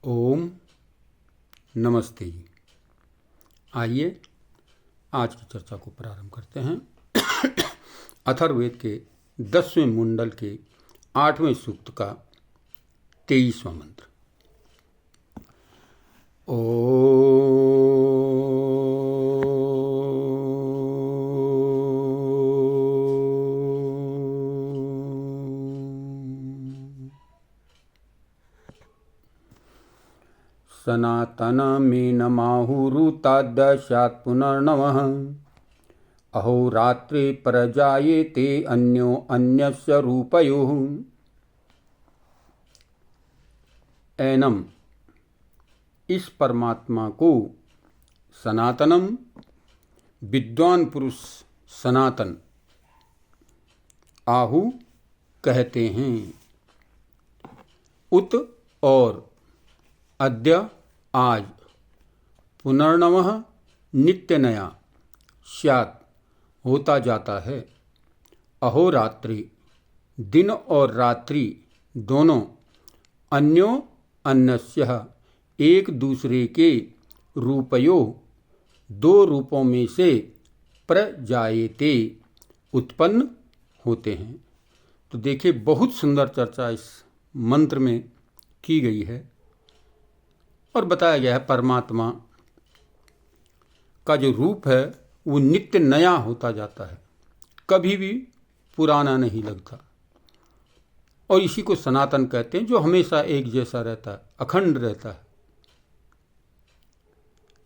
ओम नमस्ते जी। आइए आज की चर्चा को प्रारंभ करते हैं। अथर्ववेद के 10वें मुंडल के 8वें सूक्त का 23वां मंत्र। सनातनमेनमाहुरुतादशात् पुनर्नवः अहोरात्रे प्रजायेते अन्यो अन्यस्य रूपयोः। एनम, इस परमात्मा को सनातनम, विद्वान पुरुष सनातन, आहु कहते हैं। उत और अद्य आज, पुनर्नवः नित्य नया, स्यात् होता जाता है, अहोरात्रि दिन और रात्रि दोनों, अन्यो अन्यस्य एक दूसरे के रूपयो दो रूपों में से प्रजायेते उत्पन्न होते हैं। तो देखिए, बहुत सुंदर चर्चा इस मंत्र में की गई है और बताया गया है परमात्मा का जो रूप है वो नित्य नया होता जाता है, कभी भी पुराना नहीं लगता। और इसी को सनातन कहते हैं, जो हमेशा एक जैसा रहता है, अखंड रहता है।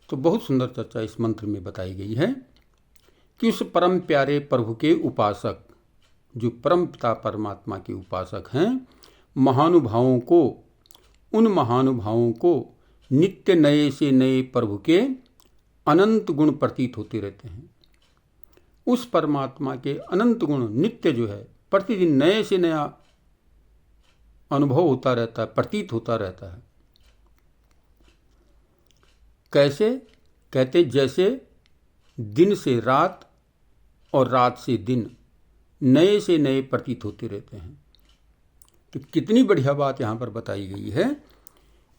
तो बहुत सुंदर चर्चा इस मंत्र में बताई गई है कि उस परम प्यारे प्रभु के उपासक, जो परम पिता परमात्मा के उपासक हैं, उन महानुभावों को नित्य नए से नए प्रभु के अनंत गुण प्रतीत होते रहते हैं। उस परमात्मा के अनंत गुण नित्य जो है, प्रतिदिन नए से नया अनुभव होता रहता है, प्रतीत होता रहता है। कैसे? कहते जैसे दिन से रात और रात से दिन नए से नए प्रतीत होते रहते हैं। तो कितनी बढ़िया बात यहाँ पर बताई गई है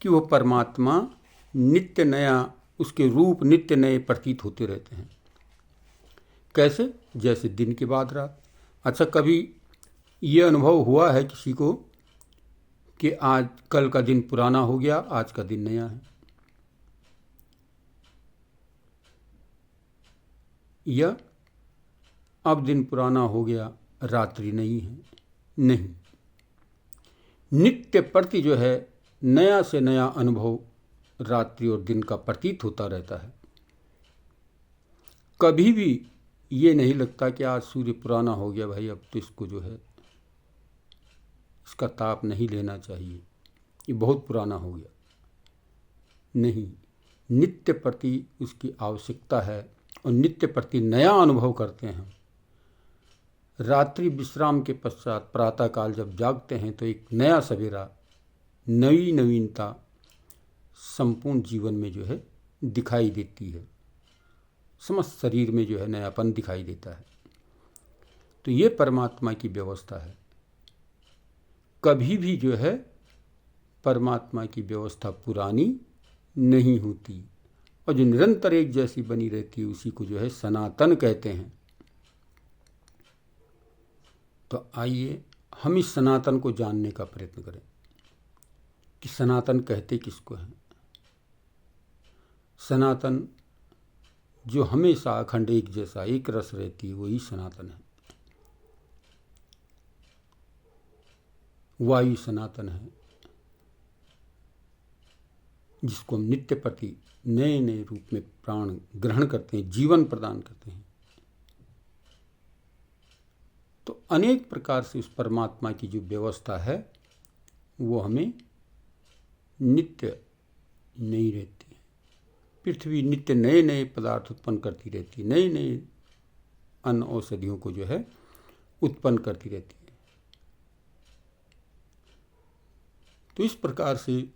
कि वह परमात्मा नित्य नया, उसके रूप नित्य नए प्रतीत होते रहते हैं। कैसे? जैसे दिन के बाद रात। अच्छा, कभी ये अनुभव हुआ है किसी को कि आज कल का दिन पुराना हो गया, आज का दिन नया है? या अब दिन पुराना हो गया, रात्रि नहीं है? नहीं, नित्य प्रति जो है नया से नया अनुभव रात्रि और दिन का प्रतीत होता रहता है। कभी भी ये नहीं लगता कि आज सूर्य पुराना हो गया, भाई अब तो इसको जो है इसका ताप नहीं लेना चाहिए, ये बहुत पुराना हो गया। नहीं, नित्य प्रति उसकी आवश्यकता है और नित्य प्रति नया अनुभव करते हैं। रात्रि विश्राम के पश्चात प्रातःकाल जब जागते हैं तो एक नया सवेरा, नई नवीनता संपूर्ण जीवन में जो है दिखाई देती है। समस्त शरीर में जो है नयापन दिखाई देता है। तो ये परमात्मा की व्यवस्था है। कभी भी जो है परमात्मा की व्यवस्था पुरानी नहीं होती और जो निरंतर एक जैसी बनी रहती है उसी को जो है सनातन कहते हैं। तो आइए हम इस सनातन को जानने का प्रयत्न करें कि सनातन कहते किसको हैं। सनातन जो हमेशा अखंड एक जैसा एक रस रहती है, वही सनातन है। वायु सनातन है, जिसको हम नित्य प्रति नए नए रूप में प्राण ग्रहण करते हैं, जीवन प्रदान करते हैं। तो अनेक प्रकार से उस परमात्मा की जो व्यवस्था है वो हमें नित्य नहीं रहती है। पृथ्वी नित्य नए नए पदार्थ उत्पन्न करती रहती है, नए नए अन्न औषधियों को जो है उत्पन्न करती रहती है। तो इस प्रकार से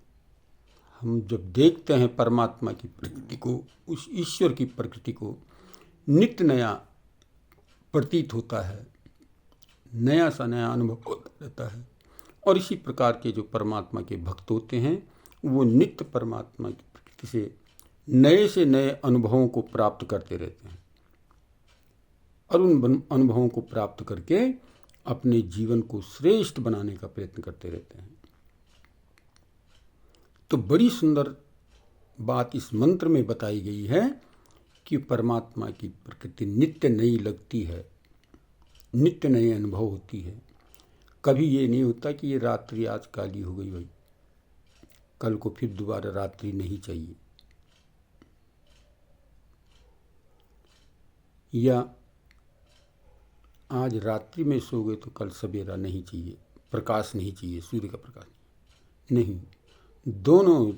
हम जब देखते हैं परमात्मा की प्रकृति को, उस ईश्वर की प्रकृति को, नित्य नया प्रतीत होता है, नया सा नया अनुभव होता रहता है। और इसी प्रकार के जो परमात्मा के भक्त होते हैं वो नित्य परमात्मा की प्रकृति से नए अनुभवों को प्राप्त करते रहते हैं और उन अनुभवों को प्राप्त करके अपने जीवन को श्रेष्ठ बनाने का प्रयत्न करते रहते हैं। तो बड़ी सुंदर बात इस मंत्र में बताई गई है कि परमात्मा की प्रकृति नित्य नई लगती है, नित्य नए अनुभव होती है। कभी ये नहीं होता कि ये रात्रि आज काली हो गई भाई, कल को फिर दोबारा रात्रि नहीं चाहिए, या आज रात्रि में सो गए तो कल सवेरा नहीं चाहिए, प्रकाश नहीं चाहिए, सूर्य का प्रकाश नहीं, दोनों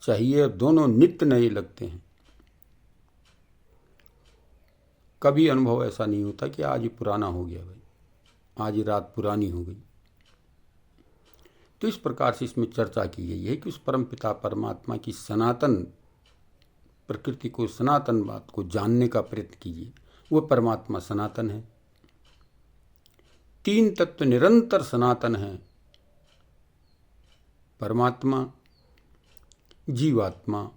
चाहिए और दोनों नित्य नए लगते हैं। कभी अनुभव ऐसा नहीं होता कि आज ये पुराना हो गया भाई, आज ये रात पुरानी हो गई। तो इस प्रकार से इसमें चर्चा की गई है कि उस परमपिता परमात्मा की सनातन प्रकृति को, सनातन बात को जानने का प्रयत्न कीजिए। वो परमात्मा सनातन है, तीन तत्व निरंतर सनातन है, परमात्मा, जीवात्मा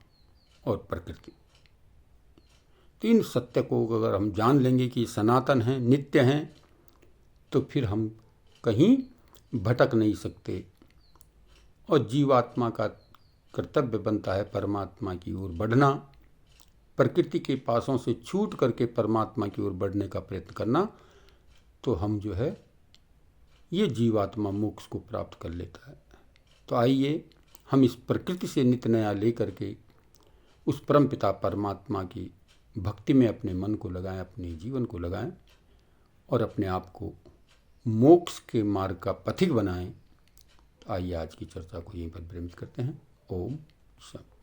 और प्रकृति। तीन सत्य को अगर हम जान लेंगे कि सनातन हैं, नित्य हैं, तो फिर हम कहीं भटक नहीं सकते और जीवात्मा का कर्तव्य बनता है परमात्मा की ओर बढ़ना, प्रकृति के पासों से छूट करके परमात्मा की ओर बढ़ने का प्रयत्न करना। तो हम जो है ये जीवात्मा मोक्ष को प्राप्त कर लेता है। तो आइए हम इस प्रकृति से नित्य नया लेकर के उस परमपिता परमात्मा की भक्ति में अपने मन को लगाएं, अपने जीवन को लगाएं और अपने आप को मोक्ष के मार्ग का पथिक बनाएं। तो आइए आज की चर्चा को यहीं पर विरमित करते हैं। ओम शांति।